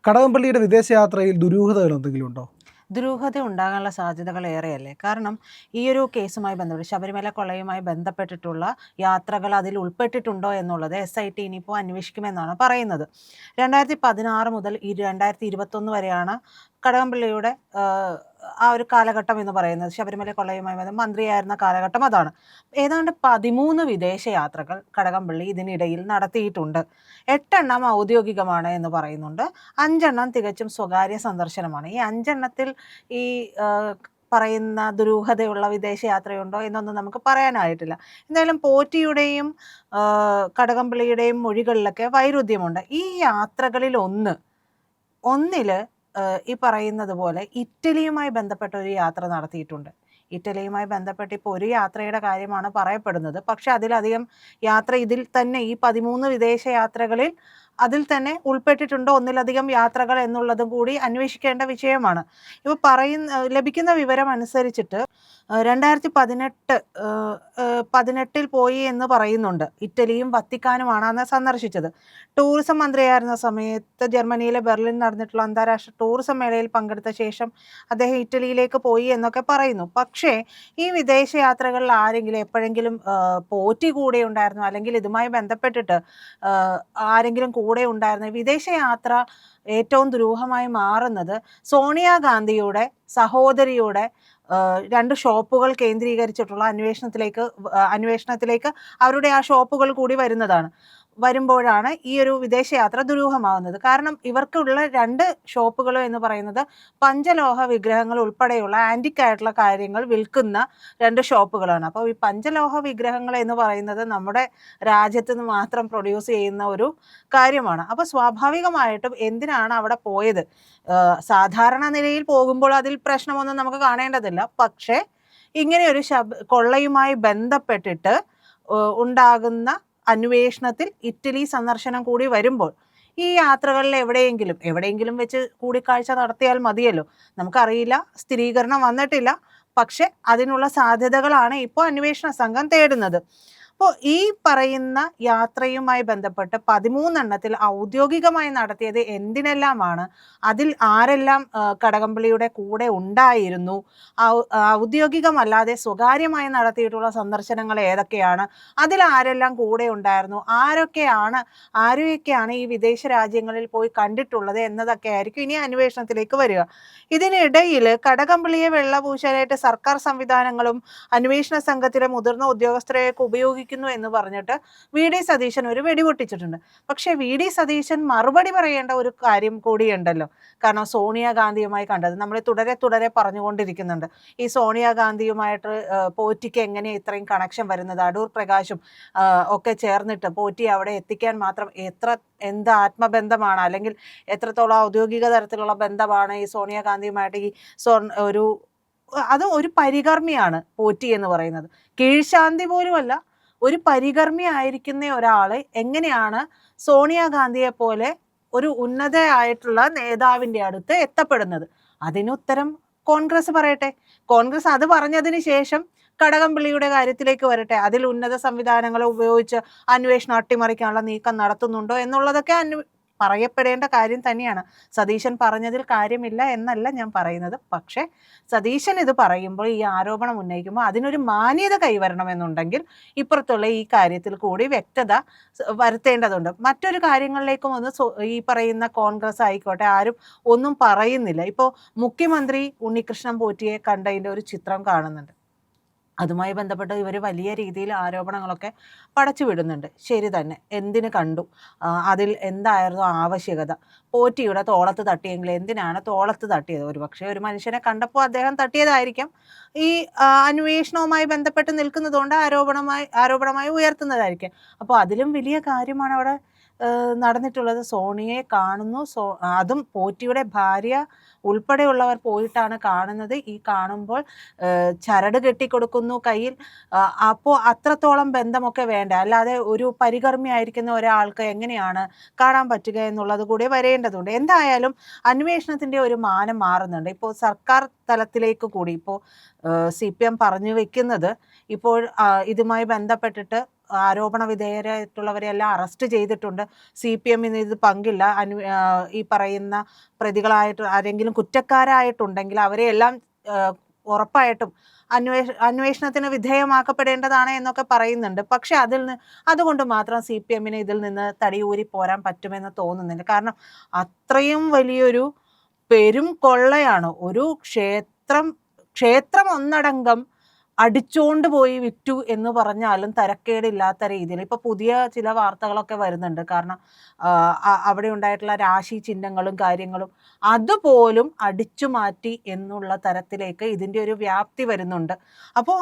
കടകംപള്ളിയുടെ വിദേശയാത്രയിൽ ദുരൂഹതകൾ എന്തെങ്കിലും ഉണ്ടോ? ദുരൂഹത ഉണ്ടാകാനുള്ള സാധ്യതകൾ ഏറെയല്ലേ. കാരണം ഈ ഒരു കേസുമായി ബന്ധപ്പെട്ട് ശബരിമല കൊള്ളയുമായി ബന്ധപ്പെട്ടിട്ടുള്ള യാത്രകൾ അതിൽ ഉൾപ്പെട്ടിട്ടുണ്ടോ എന്നുള്ളത് SIT ഇനിയിപ്പോൾ അന്വേഷിക്കുമെന്നാണ് പറയുന്നത്. 2016 മുതൽ 2021 വരെയാണ് കടകംപള്ളിയുടെ ആ ഒരു കാലഘട്ടം എന്ന് പറയുന്നത്. ശബരിമല കൊള്ളയുമായി മന്ത്രിയായിരുന്ന കാലഘട്ടം അതാണ്. ഏതാണ്ട് 13 വിദേശ യാത്രകൾ കടകംപള്ളി ഇതിനിടയിൽ നടത്തിയിട്ടുണ്ട്. 8 ഔദ്യോഗികമാണ് എന്ന് പറയുന്നുണ്ട്. 5 തികച്ചും സ്വകാര്യ സന്ദർശനമാണ്. ഈ 5 ഈ പറയുന്ന ദുരൂഹതയുള്ള വിദേശയാത്രയുണ്ടോ എന്നൊന്നും നമുക്ക് പറയാനായിട്ടില്ല. എന്തായാലും പോറ്റിയുടെയും കടകംപള്ളിയുടെയും മൊഴികളിലൊക്കെ വൈരുദ്ധ്യമുണ്ട്. ഈ യാത്രകളിൽ ഒന്നില് ഈ പറയുന്നത് പോലെ ഇറ്റലിയുമായി ബന്ധപ്പെട്ട ഒരു യാത്ര നടത്തിയിട്ടുണ്ട്. ഇറ്റലിയുമായി ബന്ധപ്പെട്ട് ഇപ്പോൾ ഒരു യാത്രയുടെ കാര്യമാണ് പറയപ്പെടുന്നത്. പക്ഷെ അതിലധികം യാത്ര ഇതിൽ തന്നെ ഈ 13 വിദേശ യാത്രകളിൽ അതിൽ തന്നെ ഉൾപ്പെട്ടിട്ടുണ്ടോ ഒന്നിലധികം യാത്രകൾ എന്നുള്ളതും കൂടി അന്വേഷിക്കേണ്ട വിഷയമാണ്. ഇപ്പോൾ ലഭിക്കുന്ന വിവരം അനുസരിച്ചിട്ട് 2018 പോയി എന്ന് പറയുന്നുണ്ട്. ഇറ്റലിയും വത്തിക്കാനുമാണ് അന്ന് സന്ദർശിച്ചത്. ടൂറിസം മന്ത്രിയായിരുന്ന സമയത്ത് ജർമ്മനിയിലെ ബെർലിൻ നടന്നിട്ടുള്ള അന്താരാഷ്ട്ര ടൂറിസം മേളയിൽ പങ്കെടുത്ത ശേഷം അദ്ദേഹം ഇറ്റലിയിലേക്ക് പോയി എന്നൊക്കെ പറയുന്നു. പക്ഷേ ഈ വിദേശയാത്രകളിൽ ആരെങ്കിലും എപ്പോഴെങ്കിലും പോറ്റി കൂടെ ഉണ്ടായിരുന്നു, അല്ലെങ്കിൽ ഇതുമായി ബന്ധപ്പെട്ടിട്ട് ആരെങ്കിലും കൂടെ ഉണ്ടായിരുന്നു? വിദേശയാത്ര ഏറ്റവും ദുരൂഹമായി മാറുന്നത് സോണിയാഗാന്ധിയുടെ സഹോദരിയുടെ 2 ഷോപ്പുകൾ കേന്ദ്രീകരിച്ചിട്ടുള്ള അന്വേഷണത്തിലേക്ക് അവരുടെ ആ ഷോപ്പുകൾ കൂടി വരുമ്പോഴാണ് ഈ ഒരു വിദേശയാത്ര ദുരൂഹമാവുന്നത്. കാരണം ഇവർക്കുള്ള 2 ഷോപ്പുകൾ എന്ന് പറയുന്നത് പഞ്ചലോഹ വിഗ്രഹങ്ങൾ ഉൾപ്പെടെയുള്ള ആൻറ്റിക് ആയിട്ടുള്ള കാര്യങ്ങൾ വിൽക്കുന്ന 2 ഷോപ്പുകളാണ്. അപ്പോൾ ഈ പഞ്ചലോഹ വിഗ്രഹങ്ങൾ എന്ന് പറയുന്നത് നമ്മുടെ രാജ്യത്ത് നിന്ന് മാത്രം പ്രൊഡ്യൂസ് ചെയ്യുന്ന ഒരു കാര്യമാണ്. അപ്പോൾ സ്വാഭാവികമായിട്ടും എന്തിനാണ് അവിടെ പോയത്? സാധാരണ നിലയിൽ പോകുമ്പോൾ അതിൽ പ്രശ്നമൊന്നും നമുക്ക് കാണേണ്ടതില്ല. പക്ഷേ ഇങ്ങനെ ഒരു കൊള്ളയുമായി ബന്ധപ്പെട്ടിട്ട് ഉണ്ടാകുന്ന അന്വേഷണത്തിൽ ഇറ്റലി സന്ദർശനം കൂടി വരുമ്പോൾ ഈ യാത്രകളിൽ എവിടെയെങ്കിലും വെച്ച് കൂടിക്കാഴ്ച നടത്തിയാൽ മതിയല്ലോ. നമുക്കറിയില്ല, സ്ഥിരീകരണം വന്നിട്ടില്ല. പക്ഷെ അതിനുള്ള സാധ്യതകളാണ് ഇപ്പോൾ അന്വേഷണ സംഘം തേടുന്നത്. അപ്പോൾ ഈ പറയുന്ന യാത്രയുമായി ബന്ധപ്പെട്ട് 13 ഔദ്യോഗികമായി നടത്തിയത് എന്തിനെല്ലാമാണ്? അതിൽ ആരെല്ലാം കടകംപള്ളിയുടെ കൂടെ ഉണ്ടായിരുന്നു? ഔദ്യോഗികമല്ലാതെ സ്വകാര്യമായി നടത്തിയിട്ടുള്ള സന്ദർശനങ്ങൾ ഏതൊക്കെയാണ്? അതിൽ ആരെല്ലാം കൂടെ ഉണ്ടായിരുന്നു? ആരെയൊക്കെയാണ് ഈ വിദേശ രാജ്യങ്ങളിൽ പോയി കണ്ടിട്ടുള്ളത് എന്നതൊക്കെ ആയിരിക്കും ഇനി അന്വേഷണത്തിലേക്ക് വരിക. ഇതിനിടയിൽ കടകംപള്ളിയെ വെള്ളപൂശാനായിട്ട് സർക്കാർ സംവിധാനങ്ങളും അന്വേഷണ സംഘത്തിലെ മുതിർന്ന ഉദ്യോഗസ്ഥരെയൊക്കെ ഉപയോഗിക്കുന്നു എന്ന് പറഞ്ഞിട്ട് VD സതീശൻ ഒരു വെടിപൊട്ടിച്ചിട്ടുണ്ട്. പക്ഷെ VD സതീശൻ മറുപടി പറയേണ്ട ഒരു കാര്യം കൂടിയുണ്ടല്ലോ. കാരണം സോണിയാഗാന്ധിയുമായി കണ്ടത് നമ്മൾ തുടരെ പറഞ്ഞുകൊണ്ടിരിക്കുന്നുണ്ട്. ഈ സോണിയാഗാന്ധിയുമായിട്ട് പോറ്റിക്ക് എങ്ങനെ ഇത്രയും കണക്ഷൻ വരുന്നത്? അടൂർ പ്രകാശും ഒക്കെ ചേർന്നിട്ട് പോറ്റി അവിടെ എത്തിക്കാൻ മാത്രം എന്ത് ആത്മബന്ധമാണ്, അല്ലെങ്കിൽ എത്രത്തോളം ഔദ്യോഗിക തരത്തിലുള്ള ബന്ധമാണ് ഈ സോണിയാഗാന്ധിയുമായിട്ട്? അത് ഒരു പരികർമ്മിയാണ് പോറ്റി എന്ന് പറയുന്നത്. കീഴ്ശാന്തി പോലുമല്ല, ഒരു പരികർമ്മി ആയിരിക്കുന്ന ഒരാള് എങ്ങനെയാണ് സോണിയാഗാന്ധിയെ പോലെ ഒരു ഉന്നതയായിട്ടുള്ള നേതാവിൻ്റെ അടുത്ത് എത്തപ്പെടുന്നത്? അതിനുത്തരം കോൺഗ്രസ് പറയട്ടെ. കോൺഗ്രസ് അത് പറഞ്ഞതിന് ശേഷം കടകംപള്ളിയുടെ കാര്യത്തിലേക്ക് വരട്ടെ. അതിൽ ഉന്നത സംവിധാനങ്ങളെ ഉപയോഗിച്ച് അന്വേഷണം അട്ടിമറിക്കാനുള്ള നീക്കം നടത്തുന്നുണ്ടോ എന്നുള്ളതൊക്കെ പറയപ്പെടേണ്ട കാര്യം തന്നെയാണ്. സതീശൻ പറഞ്ഞതിൽ കാര്യമില്ല എന്നല്ല ഞാൻ പറയുന്നത്. പക്ഷേ സതീശൻ ഇത് പറയുമ്പോൾ, ഈ ആരോപണം ഉന്നയിക്കുമ്പോൾ അതിനൊരു മാന്യത കൈവരണമെന്നുണ്ടെങ്കിൽ ഇപ്പുറത്തുള്ള ഈ കാര്യത്തിൽ കൂടി വ്യക്തത വരുത്തേണ്ടതുണ്ട്. മറ്റൊരു കാര്യങ്ങളിലേക്കും ഈ പറയുന്ന കോൺഗ്രസ് ആയിക്കോട്ടെ ആരും ഒന്നും പറയുന്നില്ല. ഇപ്പോൾ മുഖ്യമന്ത്രി ഉണ്ണികൃഷ്ണൻ പോറ്റിയെ കണ്ടതിൻ്റെ ഒരു ചിത്രം കാണുന്നുണ്ട്. അതുമായി ബന്ധപ്പെട്ട് ഇവർ വലിയ രീതിയിൽ ആരോപണങ്ങളൊക്കെ പടച്ചു വിടുന്നുണ്ട്. ശരി തന്നെ, എന്തിനു കണ്ടു? അതിൽ എന്തായിരുന്നു ആവശ്യകത? പോറ്റിയുടെ തോളത്ത് തട്ടിയെങ്കിൽ എന്തിനാണ് തോളത്ത് തട്ടിയത്? ഒരുപക്ഷെ ഒരു മനുഷ്യനെ കണ്ടപ്പോൾ അദ്ദേഹം തട്ടിയതായിരിക്കാം. ഈ അന്വേഷണവുമായി ബന്ധപ്പെട്ട് നിൽക്കുന്നതുകൊണ്ട് ആരോപണമായി ഉയർത്തുന്നതായിരിക്കാം. അപ്പോൾ അതിലും വലിയ കാര്യമാണ് അവിടെ നടന്നിട്ടുള്ളത്. സോണിയെ കാണുന്നു, അതും പോറ്റിയുടെ ഭാര്യ ഉൾപ്പെടെയുള്ളവർ പോയിട്ടാണ് കാണുന്നത്. ഈ കാണുമ്പോൾ ചരട് കെട്ടിക്കൊടുക്കുന്നു കയ്യിൽ. അപ്പോൾ അത്രത്തോളം ബന്ധമൊക്കെ വേണ്ട, അല്ലാതെ ഒരു പരികർമ്മി ആയിരിക്കുന്ന ഒരാൾക്ക് എങ്ങനെയാണ് കാണാൻ പറ്റുക എന്നുള്ളത് കൂടി വരേണ്ടതുണ്ട്. എന്തായാലും അന്വേഷണത്തിൻ്റെ ഒരു മാനം മാറുന്നുണ്ട്. ഇപ്പോൾ സർക്കാർ തലത്തിലേക്ക് കൂടി ഇപ്പോൾ CPM പറഞ്ഞു വെക്കുന്നത്, ഇപ്പോൾ ഇതുമായി ബന്ധപ്പെട്ടിട്ട് ആരോപണ വിധേയരായിട്ടുള്ളവരെല്ലാം അറസ്റ്റ് ചെയ്തിട്ടുണ്ട്. CPM ഇത് പങ്കില്ല. ഈ പറയുന്ന പ്രതികളായിട്ട് ആരെങ്കിലും കുറ്റക്കാരായിട്ടുണ്ടെങ്കിൽ അവരെയെല്ലാം ഉറപ്പായിട്ടും അന്വേഷണത്തിന് വിധേയമാക്കപ്പെടേണ്ടതാണ് എന്നൊക്കെ പറയുന്നുണ്ട്. പക്ഷെ അതുകൊണ്ട് മാത്രം CPM ഇതിൽ നിന്ന് തടിയൂരി പോരാൻ പറ്റുമെന്ന് തോന്നുന്നില്ല. കാരണം അത്രയും വലിയൊരു പെരും കൊള്ളയാണ്. ഒരു ക്ഷേത്രം ഒന്നടങ്കം അടിച്ചോണ്ട് പോയി വിറ്റു എന്ന് പറഞ്ഞാലും തരക്കേടില്ലാത്ത രീതിയിൽ ഇപ്പൊ പുതിയ ചില വാർത്തകളൊക്കെ വരുന്നുണ്ട്. കാരണം അവിടെ ഉണ്ടായിട്ടുള്ള രാശി ചിഹ്നങ്ങളും കാര്യങ്ങളും അതുപോലും അടിച്ചു മാറ്റി എന്നുള്ള തരത്തിലേക്ക് ഇതിൻ്റെ ഒരു വ്യാപ്തി വരുന്നുണ്ട്. അപ്പോൾ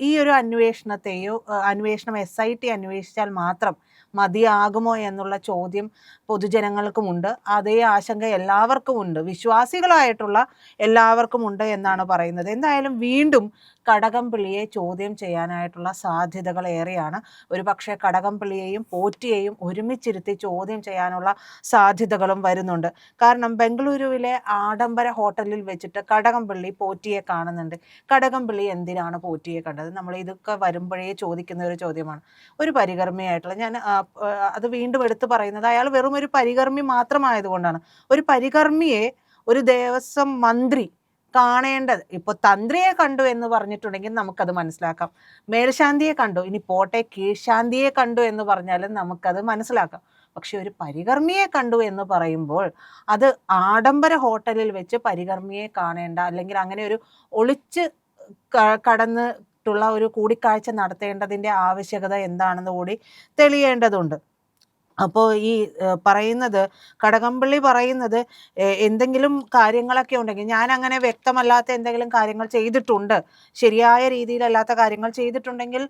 ഈ ഒരു അന്വേഷണം SIT അന്വേഷിച്ചാൽ മാത്രം മതിയാകുമോ എന്നുള്ള ചോദ്യം പൊതുജനങ്ങൾക്കുമുണ്ട്. അതേ ആശങ്ക എല്ലാവർക്കുമുണ്ട്, വിശ്വാസികളായിട്ടുള്ള എല്ലാവർക്കുമുണ്ട് എന്നാണ് പറയുന്നത്. എന്തായാലും വീണ്ടും കടകംപള്ളിയെ ചോദ്യം ചെയ്യാനായിട്ടുള്ള സാധ്യതകൾ ഏറെയാണ്. ഒരുപക്ഷെ കടകംപള്ളിയെയും പോറ്റിയെയും ഒരുമിച്ചിരുത്തി ചോദ്യം ചെയ്യാനുള്ള സാധ്യതകളും വരുന്നുണ്ട്. കാരണം ബംഗളൂരുവിലെ ആഡംബര ഹോട്ടലിൽ വെച്ചിട്ട് കടകംപള്ളി പോറ്റിയെ കാണുന്നുണ്ട്. കടകംപള്ളി എന്തിനാണ് പോറ്റിയെ കണ്ടത്? നമ്മൾ ഇതൊക്കെ വരുമ്പോഴേ ചോദിക്കുന്ന ഒരു ചോദ്യമാണ്. ഒരു പരികർമ്മിയായിട്ടുള്ള ഞാൻ അത് വീണ്ടും എടുത്തു പറയുന്നത് അയാൾ വെറും ഒരു പരികർമ്മി മാത്രമായതുകൊണ്ടാണ്. ഒരു പരികർമ്മിയെ ഒരു ദേവസ്വം മന്ത്രി കാണേണ്ടത്. ഇപ്പോൾ തന്ത്രിയെ കണ്ടു എന്ന് പറഞ്ഞിട്ടുണ്ടെങ്കിൽ നമുക്കത് മനസ്സിലാക്കാം. മേൽശാന്തിയെ കണ്ടു, ഇനി പോട്ടെ കീഴ്ശാന്തിയെ കണ്ടു എന്ന് പറഞ്ഞാലും നമുക്കത് മനസ്സിലാക്കാം. പക്ഷെ ഒരു പരികർമ്മിയെ കണ്ടു എന്ന് പറയുമ്പോൾ അത് ആഡംബര ഹോട്ടലിൽ വെച്ച് പരികർമ്മിയെ കാണേണ്ട, അല്ലെങ്കിൽ അങ്ങനെ ഒരു ഒളിച്ച് കടന്നിട്ടുള്ള ഒരു കൂടിക്കാഴ്ച നടത്തേണ്ടതിൻ്റെ ആവശ്യകത എന്താണെന്ന് കൂടി തെളിയേണ്ടതുണ്ട്. അപ്പോൾ ഈ കടകംപള്ളി പറയുന്നത് എന്തെങ്കിലും കാര്യങ്ങളൊക്കെ ഉണ്ടെങ്കിൽ, ഞാൻ അങ്ങനെ വ്യക്തമല്ലാത്ത എന്തെങ്കിലും കാര്യങ്ങൾ ചെയ്തിട്ടുണ്ട്, ശരിയായ രീതിയിലല്ലാത്ത കാര്യങ്ങൾ ചെയ്തിട്ടുണ്ടെങ്കിൽ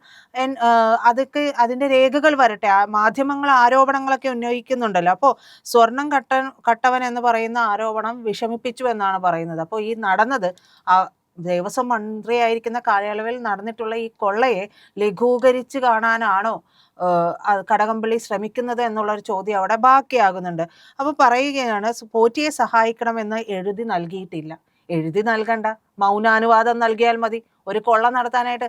അതൊക്കെ അതിൻ്റെ രേഖകൾ വരട്ടെ. മാധ്യമങ്ങൾ ആരോപണങ്ങളൊക്കെ ഉന്നയിക്കുന്നുണ്ടല്ലോ. അപ്പോൾ സ്വർണം കട്ടവൻ എന്ന് പറയുന്ന ആരോപണം വിഷമിപ്പിച്ചു എന്നാണ് പറയുന്നത്. അപ്പോൾ ഈ നടന്നത് ദേവസ്വം മന്ത്രിയായിരിക്കുന്ന കാലയളവിൽ നടന്നിട്ടുള്ള ഈ കൊള്ളയെ ലഘൂകരിച്ച് കാണാനാണോ കടകംപള്ളി ശ്രമിക്കുന്നത് എന്നുള്ളൊരു ചോദ്യം അവിടെ ബാക്കിയാകുന്നുണ്ട്. അപ്പോൾ പറയുകയാണ്, പോറ്റിയെ സഹായിക്കണമെന്ന് എഴുതി നൽകിയിട്ടില്ല. എഴുതി നൽകണ്ട, മൗനാനുവാദം നൽകിയാൽ മതി. ഒരു കൊള്ള നടത്താനായിട്ട്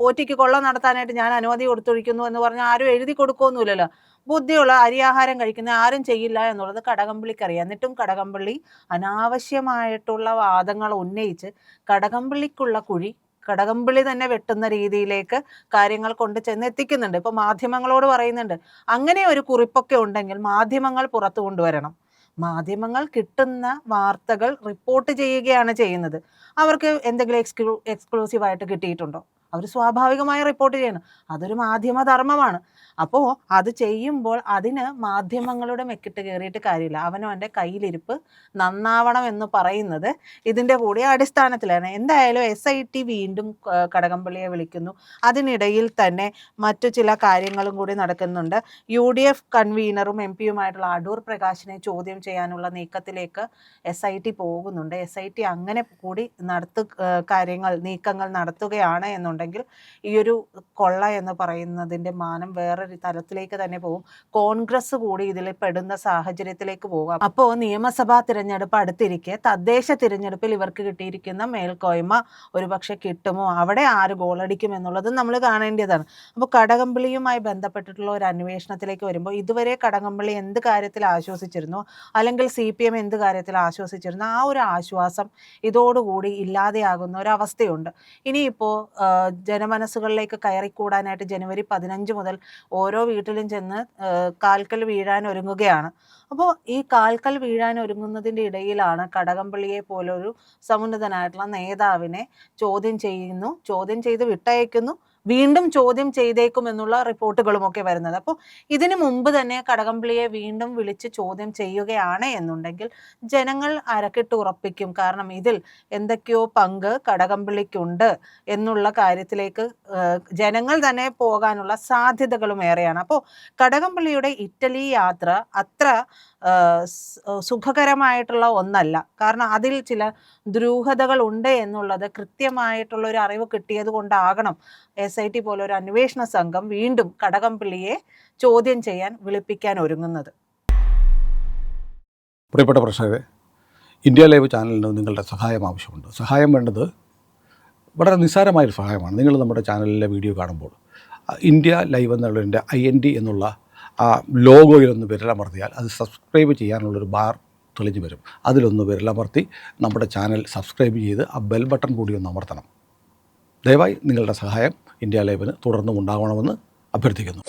പോറ്റിക്ക് കൊള്ള നടത്താനായിട്ട് ഞാൻ അനുമതി കൊടുത്തൊഴിക്കുന്നു എന്ന് പറഞ്ഞാൽ ആരും എഴുതി കൊടുക്കുകയൊന്നുമില്ലല്ലോ. ബുദ്ധിയുള്ള അരിയാഹാരം കഴിക്കുന്ന ആരും ചെയ്യില്ല എന്നുള്ളത് കടകംപള്ളിക്കറിയാം. എന്നിട്ടും കടകംപള്ളി അനാവശ്യമായിട്ടുള്ള വാദങ്ങൾ ഉന്നയിച്ച് കടകംപള്ളിക്കുള്ള കുഴി കടകംപള്ളി തന്നെ വെട്ടുന്ന രീതിയിലേക്ക് കാര്യങ്ങൾ കൊണ്ട് ചെന്ന് എത്തിക്കുന്നുണ്ട്. ഇപ്പൊ മാധ്യമങ്ങളോട് പറയുന്നുണ്ട്, അങ്ങനെ ഒരു കുറിപ്പൊക്കെ ഉണ്ടെങ്കിൽ മാധ്യമങ്ങൾ പുറത്തു കൊണ്ടുവരണം. മാധ്യമങ്ങൾ കിട്ടുന്ന വാർത്തകൾ റിപ്പോർട്ട് ചെയ്യുകയാണ് ചെയ്യുന്നത്. അവർക്ക് എന്തെങ്കിലും എക്സ്ക്ലൂസീവായിട്ട് കിട്ടിയിട്ടുണ്ടോ? അവർ സ്വാഭാവികമായി റിപ്പോർട്ട് ചെയ്യണം. അതൊരു മാധ്യമ ധർമ്മമാണ്. അപ്പോൾ അത് ചെയ്യുമ്പോൾ അതിന് മാധ്യമങ്ങളുടെ മെക്കിട്ട് കയറിയിട്ട് കാര്യമില്ല. അവനവൻ്റെ കയ്യിലിരിപ്പ് നന്നാവണം എന്ന് പറയുന്നത് ഇതിൻ്റെ കൂടി അടിസ്ഥാനത്തിലാണ്. എന്തായാലും SIT വീണ്ടും കടകംപള്ളിയെ വിളിക്കുന്നു. അതിനിടയിൽ തന്നെ മറ്റു ചില കാര്യങ്ങളും കൂടി നടക്കുന്നുണ്ട്. UDF കൺവീനറും MP-യുമായിട്ടുള്ള അടൂർ പ്രകാശിനെ ചോദ്യം ചെയ്യാനുള്ള നീക്കത്തിലേക്ക് SIT പോകുന്നുണ്ട്. SIT അങ്ങനെ കൂടി നീക്കങ്ങൾ നടത്തുകയാണ് എന്നുണ്ടെങ്കിൽ ഈ ഒരു കൊള്ള എന്ന് പറയുന്നതിൻ്റെ മാനം വേറൊരു തലത്തിലേക്ക് തന്നെ പോകും. കോൺഗ്രസ് കൂടി ഇതിൽ പെടുന്ന സാഹചര്യത്തിലേക്ക് പോകും. അപ്പോൾ നിയമസഭാ തിരഞ്ഞെടുപ്പ് അടുത്തിരിക്കെ തദ്ദേശ തിരഞ്ഞെടുപ്പിൽ ഇവർക്ക് കിട്ടിയിരിക്കുന്ന മേൽക്കോയ്മ ഒരുപക്ഷെ കിട്ടുമോ, അവിടെ ആര് ഗോളടിക്കും എന്നുള്ളത് നമ്മൾ കാണേണ്ടതാണ്. അപ്പോൾ കടകംപള്ളിയുമായി ബന്ധപ്പെട്ടിട്ടുള്ള ഒരു അന്വേഷണത്തിലേക്ക് വരുമ്പോൾ ഇതുവരെ കടകംപള്ളി എന്ത് കാര്യത്തിൽ ആശ്വസിച്ചിരുന്നു, അല്ലെങ്കിൽ CPM എന്ത് കാര്യത്തിൽ ആശ്വസിച്ചിരുന്നു, ആ ഒരു ആശ്വാസം ഇതോടുകൂടി ഇല്ലാതെയാകുന്ന ഒരവസ്ഥയുണ്ട്. ഇനിയിപ്പോൾ ജനമനസ്സുകളിലേക്ക് കയറിക്കൂടാനായിട്ട് ജനുവരി 15 മുതൽ ഓരോ വീട്ടിലും ചെന്ന് കാൽക്കൽ വീഴാൻ ഒരുങ്ങുകയാണ്. അപ്പോൾ ഈ കാൽക്കൽ വീഴാൻ ഒരുങ്ങുന്നതിൻ്റെ ഇടയിലാണ് കടകംപള്ളിയെ പോലൊരു സമുന്നതനായിട്ടുള്ള നേതാവിനെ ചോദ്യം ചെയ്ത് വിട്ടയക്കുന്നു, വീണ്ടും ചോദ്യം ചെയ്തേക്കുമെന്നുള്ള റിപ്പോർട്ടുകളുമൊക്കെ വരുന്നത്. അപ്പോൾ ഇതിനു മുമ്പ് തന്നെ കടകംപള്ളിയെ വീണ്ടും വിളിച്ച് ചോദ്യം ചെയ്യുകയാണ് എന്നുണ്ടെങ്കിൽ ജനങ്ങൾ അരക്കിട്ട് ഉറപ്പിക്കും. കാരണം ഇതിൽ എന്തൊക്കെയോ പങ്ക് കടകംപള്ളിക്കുണ്ട് എന്നുള്ള കാര്യത്തിലേക്ക് ജനങ്ങൾ തന്നെ പോകാനുള്ള സാധ്യതകളും ഏറെയാണ്. അപ്പോൾ കടകംപള്ളിയുടെ ഇറ്റലി യാത്ര അത്ര സുഖകരമായിട്ടുള്ള ഒന്നല്ല. കാരണം അതിൽ ചില ദുരൂഹതകൾ ഉണ്ട് എന്നുള്ളത് കൃത്യമായിട്ടുള്ള ഒരു അറിവ് കിട്ടിയത് കൊണ്ടാകണം SIT പോലെ ഒരു അന്വേഷണ സംഘം വീണ്ടും കടകംപള്ളിയെ ചോദ്യം ചെയ്യാൻ വിളിപ്പിക്കാൻ ഒരുങ്ങുന്നത്. പ്രിയപ്പെട്ട പ്രേക്ഷകരെ, ഇന്ത്യ ലൈവ് ചാനലിന് നിങ്ങളുടെ സഹായം ആവശ്യമുണ്ട്. സഹായം വേണ്ടത് വളരെ നിസ്സാരമായൊരു സഹായമാണ്. നിങ്ങൾ നമ്മുടെ ചാനലിലെ വീഡിയോ കാണുമ്പോൾ ഇന്ത്യ ലൈവ് എന്നുള്ളതിൻ്റെ IND എന്നുള്ള ആ ലോഗോയിലൊന്ന് വിരലമർത്തിയാൽ അത് സബ്സ്ക്രൈബ് ചെയ്യാനുള്ളൊരു ബാർ തെളിഞ്ഞു വരും. അതിലൊന്ന് വിരലമർത്തി നമ്മുടെ ചാനൽ സബ്സ്ക്രൈബ് ചെയ്ത് ആ ബെൽ ബട്ടൺ കൂടി ഒന്ന് അമർത്തണം. ദയവായി നിങ്ങളുടെ സഹായം ഇന്ത്യ ലൈവിന് തുടർന്നും ഉണ്ടാവണമെന്ന് അഭ്യർത്ഥിക്കുന്നു.